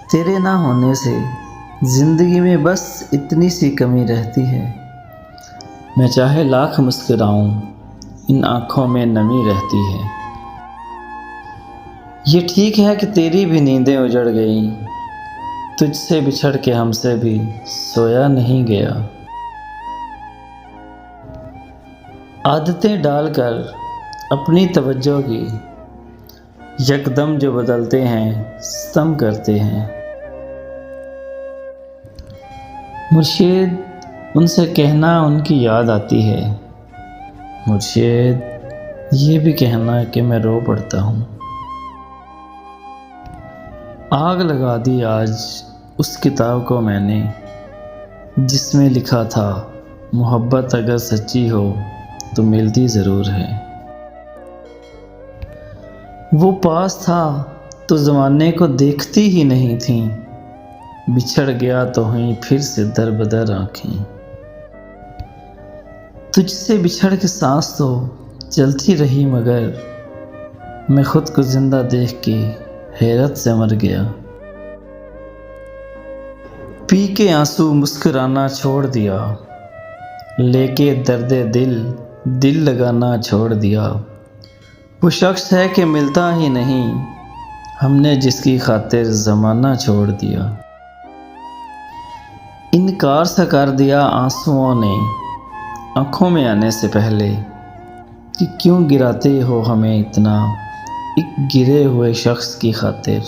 तेरे ना होने से ज़िंदगी में बस इतनी सी कमी रहती है। मैं चाहे लाख मुस्कुराऊं, इन आँखों में नमी रहती है। ये ठीक है कि तेरी भी नींदें उजड़ गईं, तुझसे बिछड़ के हमसे भी सोया नहीं गया। आदतें डालकर अपनी तवज्जो की यकदम जो बदलते हैं, सितम करते हैं। मुर्शिद, उनसे कहना उनकी याद आती है। मुर्शिद, ये भी कहना कि मैं रो पड़ता हूँ। आग लगा दी आज उस किताब को मैंने, जिसमें लिखा था मोहब्बत अगर सच्ची हो तो मिलती ज़रूर है। वो पास था तो ज़माने को देखती ही नहीं थी, बिछड़ गया तो हुई फिर से दर बदर आँखें। तुझसे बिछड़ के सांस तो चलती रही, मगर मैं खुद को जिंदा देख के हैरत से मर गया। पी के आंसू मुस्कुराना छोड़ दिया, लेके दर्दे दिल लगाना छोड़ दिया। वो शख्स है कि मिलता ही नहीं, हमने जिसकी खातिर ज़माना छोड़ दिया। इनकार सा कर दिया आंसुओं ने आँखों में आने से पहले, कि क्यों गिराते हो हमें इतना एक गिरे हुए शख्स की खातिर।